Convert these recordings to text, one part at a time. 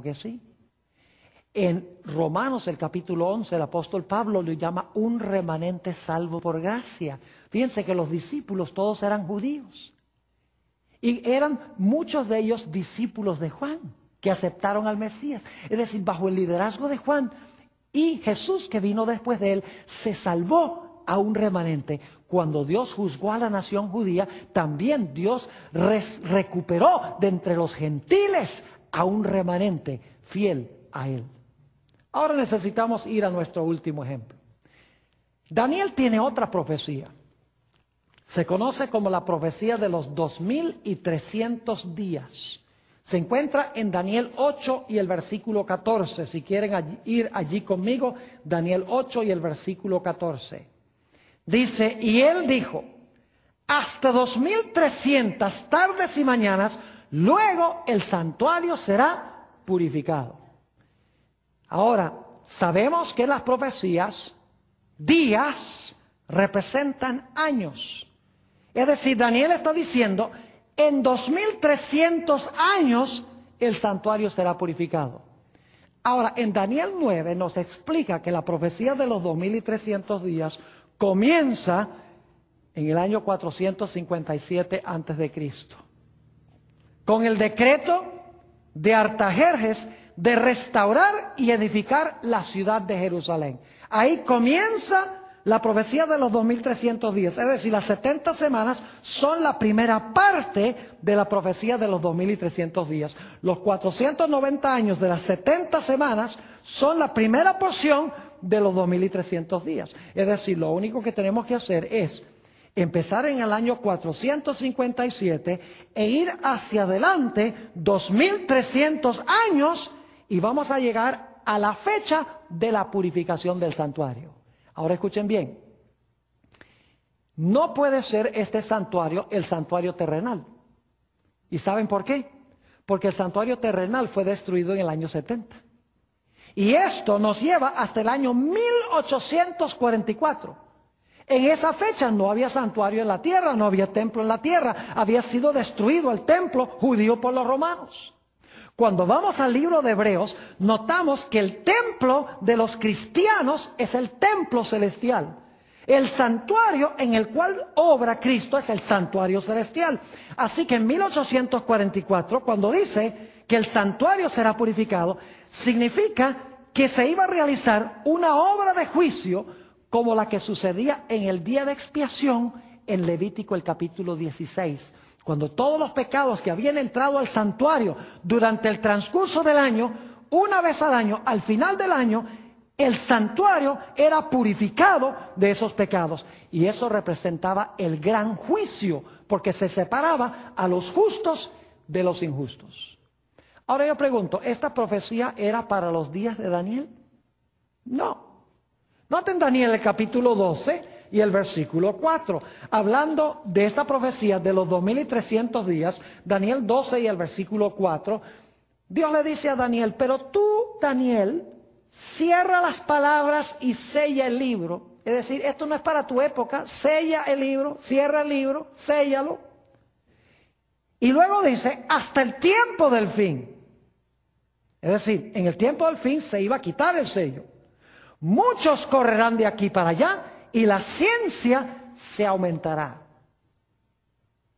que sí. En Romanos, el capítulo 11, el apóstol Pablo lo llama un remanente salvo por gracia. Fíjense que los discípulos todos eran judíos. Y eran muchos de ellos discípulos de Juan, que aceptaron al Mesías. Es decir, bajo el liderazgo de Juan y Jesús, que vino después de él, se salvó a un remanente. Cuando Dios juzgó a la nación judía, también Dios recuperó de entre los gentiles a un remanente fiel a él. Ahora necesitamos ir a nuestro último ejemplo. Daniel tiene otra profecía. Se conoce como la profecía de los 2300 días. Se encuentra en Daniel 8 y el versículo 14. Si quieren ir allí conmigo, Daniel 8 y el versículo 14. Dice, y él dijo, hasta 2300 tardes y mañanas, luego el santuario será purificado. Ahora, sabemos que las profecías, días, representan años. Es decir, Daniel está diciendo, en 2300 años el santuario será purificado. Ahora, en Daniel 9 nos explica que la profecía de los 2300 días comienza en el año 457 a.C., con el decreto de Artajerjes de restaurar y edificar la ciudad de Jerusalén. Ahí comienza la profecía de los 2300 días, es decir, las 70 semanas son la primera parte de la profecía de los 2300 días. Los 490 años de las 70 semanas son la primera porción de los 2300 días. Es decir, lo único que tenemos que hacer es empezar en el año 457 e ir hacia adelante 2300 años y vamos a llegar a la fecha de la purificación del santuario. Ahora escuchen bien, no puede ser este santuario el santuario terrenal. ¿Y saben por qué? Porque el santuario terrenal fue destruido en el año 70. Y esto nos lleva hasta el año 1844. En esa fecha no había santuario en la tierra, no había templo en la tierra, había sido destruido el templo judío por los romanos. Cuando vamos al libro de Hebreos, notamos que el templo de los cristianos es el templo celestial. El santuario en el cual obra Cristo es el santuario celestial. Así que en 1844, cuando dice que el santuario será purificado, significa que se iba a realizar una obra de juicio como la que sucedía en el día de expiación en Levítico el capítulo 16. Cuando todos los pecados que habían entrado al santuario durante el transcurso del año, una vez al año, al final del año, el santuario era purificado de esos pecados. Y eso representaba el gran juicio, porque se separaba a los justos de los injustos. Ahora yo pregunto, ¿esta profecía era para los días de Daniel? No. Noten Daniel el capítulo 12 y el versículo 4. Hablando de esta profecía de los 2300 días, Daniel 12 y el versículo 4, Dios le dice a Daniel, pero tú, Daniel, cierra las palabras y sella el libro. Es decir, esto no es para tu época, sella el libro, cierra el libro, séllalo. Y luego dice, hasta el tiempo del fin. Es decir, en el tiempo del fin se iba a quitar el sello. Muchos correrán de aquí para allá y la ciencia se aumentará.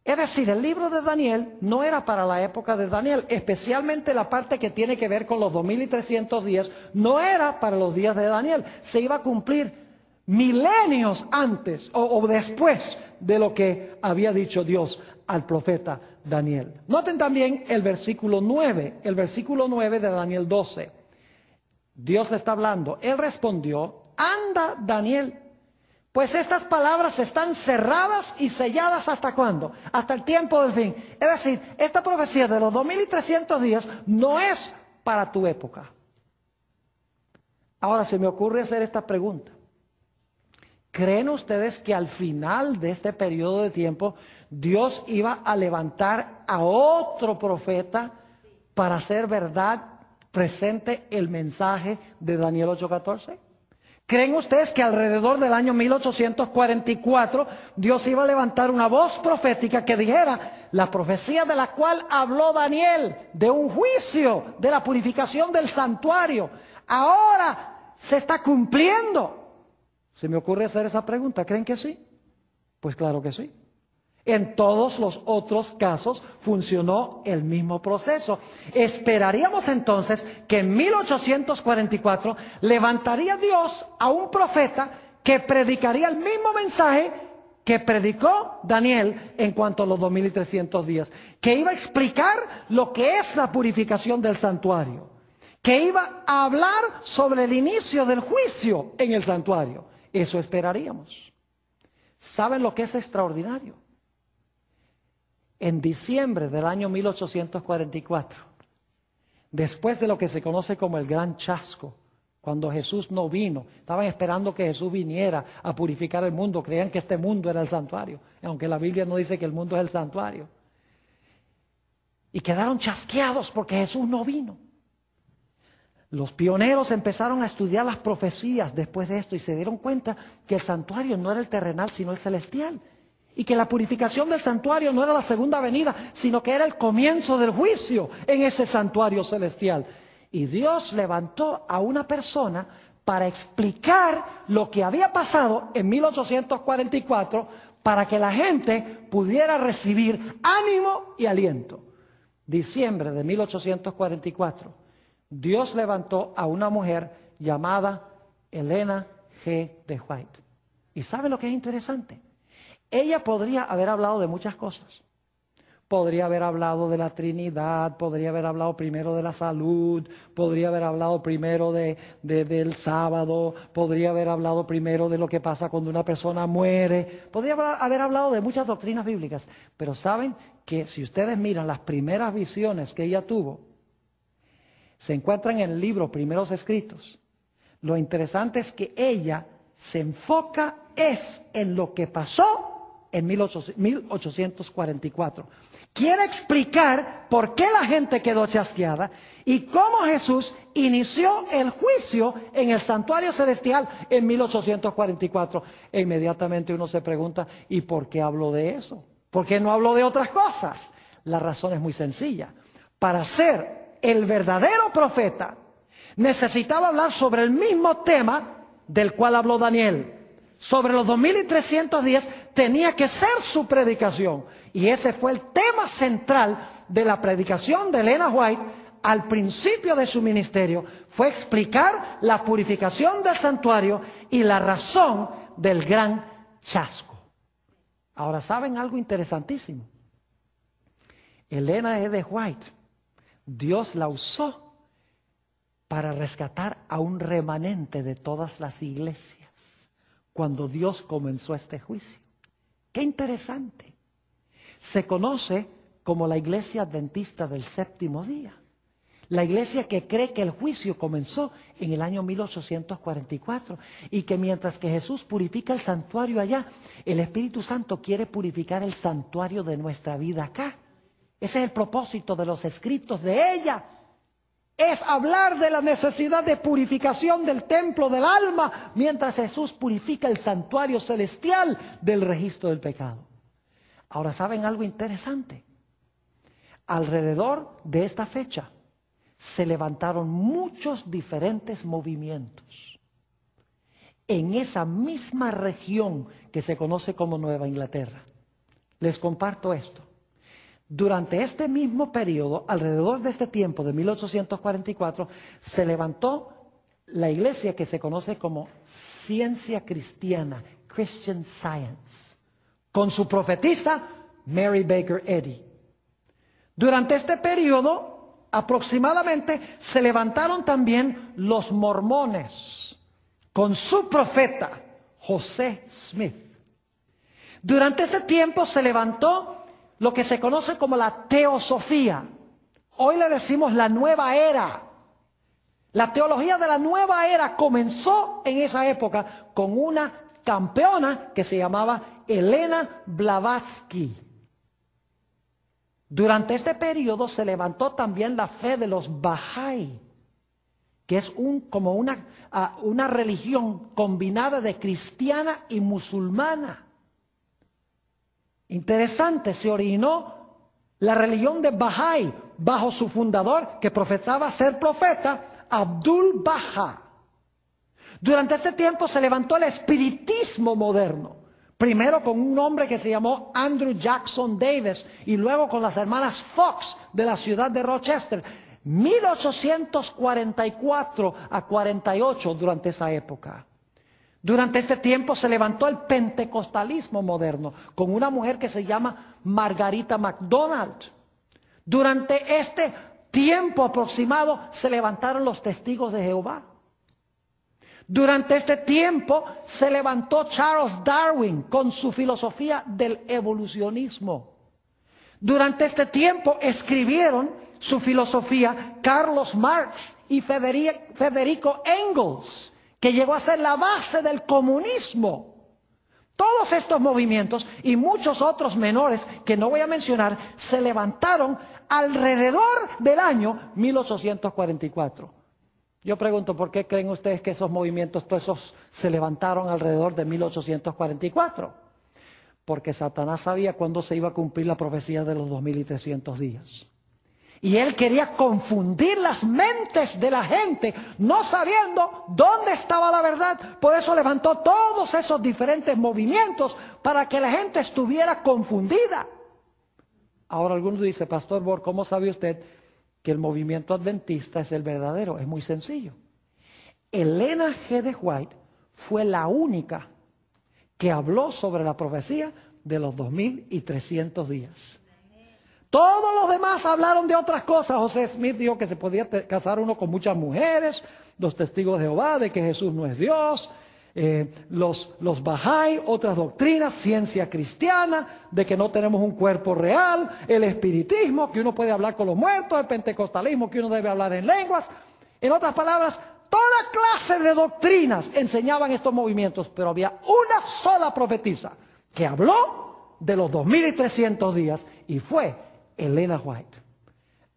Es decir, el libro de Daniel no era para la época de Daniel, especialmente la parte que tiene que ver con los 2300 días, no era para los días de Daniel. Se iba a cumplir milenios antes o después de lo que había dicho Dios al profeta Daniel. Noten también el versículo 9 de Daniel 12. Dios le está hablando. Él respondió, anda Daniel, pues estas palabras están cerradas y selladas ¿hasta cuándo? Hasta el tiempo del fin. Es decir, esta profecía de los 2300 días no es para tu época. Ahora se me ocurre hacer esta pregunta. ¿Creen ustedes que al final de este periodo de tiempo Dios iba a levantar a otro profeta para hacer verdad presente el mensaje de Daniel 8:14? ¿Creen ustedes que alrededor del año 1844 Dios iba a levantar una voz profética que dijera la profecía de la cual habló Daniel, de un juicio, de la purificación del santuario, ahora se está cumpliendo? Se me ocurre hacer esa pregunta. ¿Creen que sí? Pues claro que sí. En todos los otros casos funcionó el mismo proceso. Esperaríamos entonces que en 1844 levantaría Dios a un profeta que predicaría el mismo mensaje que predicó Daniel en cuanto a los 2300 días, que iba a explicar lo que es la purificación del santuario, que iba a hablar sobre el inicio del juicio en el santuario. Eso esperaríamos. ¿Saben lo que es extraordinario? En diciembre del año 1844, después de lo que se conoce como el Gran Chasco, cuando Jesús no vino, estaban esperando que Jesús viniera a purificar el mundo, creían que este mundo era el santuario, aunque la Biblia no dice que el mundo es el santuario. Y quedaron chasqueados porque Jesús no vino. Los pioneros empezaron a estudiar las profecías después de esto y se dieron cuenta que el santuario no era el terrenal, sino el celestial. Y que la purificación del santuario no era la segunda venida, sino que era el comienzo del juicio en ese santuario celestial. Y Dios levantó a una persona para explicar lo que había pasado en 1844 para que la gente pudiera recibir ánimo y aliento. Diciembre de 1844, Dios levantó a una mujer llamada Elena G. de White. ¿Y sabe lo que es interesante? Ella podría haber hablado de muchas cosas. Podría haber hablado de la Trinidad, podría haber hablado primero de la salud, podría haber hablado primero del sábado, podría haber hablado primero de lo que pasa cuando una persona muere, podría haber hablado de muchas doctrinas bíblicas. Pero saben que si ustedes miran las primeras visiones que ella tuvo, se encuentran en el libro Primeros Escritos. Lo interesante es que ella se enfoca en lo que pasó en 1844. Quiere explicar por qué la gente quedó chasqueada y cómo Jesús inició el juicio en el santuario celestial en 1844. E inmediatamente uno se pregunta, ¿y por qué habló de eso? ¿Por qué no habló de otras cosas? La razón es muy sencilla. Para ser el verdadero profeta, necesitaba hablar sobre el mismo tema del cual habló Daniel. Sobre los 2300 días tenía que ser su predicación. Y ese fue el tema central de la predicación de Elena White al principio de su ministerio. Fue explicar la purificación del santuario y la razón del gran chasco. Ahora, ¿saben algo interesantísimo? Elena G. de White, Dios la usó para rescatar a un remanente de todas las iglesias cuando Dios comenzó este juicio. ¡Qué interesante! Se conoce como la Iglesia Adventista del Séptimo Día. La iglesia que cree que el juicio comenzó en el año 1844 y que mientras que Jesús purifica el santuario allá, el Espíritu Santo quiere purificar el santuario de nuestra vida acá. Ese es el propósito de los escritos de ella. Es hablar de la necesidad de purificación del templo del alma mientras Jesús purifica el santuario celestial del registro del pecado. Ahora, ¿saben algo interesante? Alrededor de esta fecha se levantaron muchos diferentes movimientos en esa misma región que se conoce como Nueva Inglaterra. Les comparto esto. Durante este mismo periodo, alrededor de este tiempo de 1844, se levantó la iglesia que se conoce como Ciencia Cristiana, Christian Science, con su profetisa Mary Baker Eddy. Durante este periodo, aproximadamente, se levantaron también los mormones, con su profeta José Smith. Durante este tiempo se levantó lo que se conoce como la teosofía. Hoy le decimos la nueva era. La teología de la nueva era comenzó en esa época con una campeona que se llamaba Elena Blavatsky. Durante este periodo se levantó también la fe de los Bahá'í, que es como una religión combinada de cristiana y musulmana. Interesante, se originó la religión de Bahá'í bajo su fundador, que profesaba ser profeta, Abdul Baha. Durante este tiempo se levantó el espiritismo moderno, primero con un hombre que se llamó Andrew Jackson Davis y luego con las hermanas Fox de la ciudad de Rochester, 1844 a 48 durante esa época. Durante este tiempo se levantó el pentecostalismo moderno con una mujer que se llama Margarita MacDonald. Durante este tiempo aproximado se levantaron los testigos de Jehová. Durante este tiempo se levantó Charles Darwin con su filosofía del evolucionismo. Durante este tiempo escribieron su filosofía Carlos Marx y Federico Engels, que llegó a ser la base del comunismo. Todos estos movimientos y muchos otros menores que no voy a mencionar se levantaron alrededor del año 1844. Yo pregunto, ¿por qué creen ustedes que esos movimientos, todos esos, se levantaron alrededor de 1844? Porque Satanás sabía cuándo se iba a cumplir la profecía de los 2300 días. Y él quería confundir las mentes de la gente, no sabiendo dónde estaba la verdad. Por eso levantó todos esos diferentes movimientos para que la gente estuviera confundida. Ahora algunos dicen, Pastor Bor, ¿cómo sabe usted que el movimiento adventista es el verdadero? Es muy sencillo. Elena G. de White fue la única que habló sobre la profecía de los 2300 días. Todos los demás hablaron de otras cosas. José Smith dijo que se podía casar uno con muchas mujeres, los testigos de Jehová, de que Jesús no es Dios, los Bahá'í, otras doctrinas, ciencia cristiana, de que no tenemos un cuerpo real, el espiritismo, que uno puede hablar con los muertos, el pentecostalismo, que uno debe hablar en lenguas. En otras palabras, toda clase de doctrinas enseñaban estos movimientos, pero había una sola profetisa que habló de los 2300 días y fue Elena White.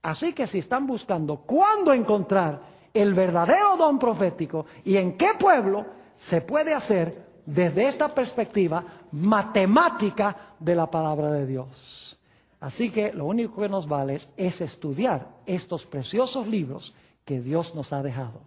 Así que si están buscando cuándo encontrar el verdadero don profético y en qué pueblo, se puede hacer desde esta perspectiva matemática de la palabra de Dios. Así que lo único que nos vale es estudiar estos preciosos libros que Dios nos ha dejado.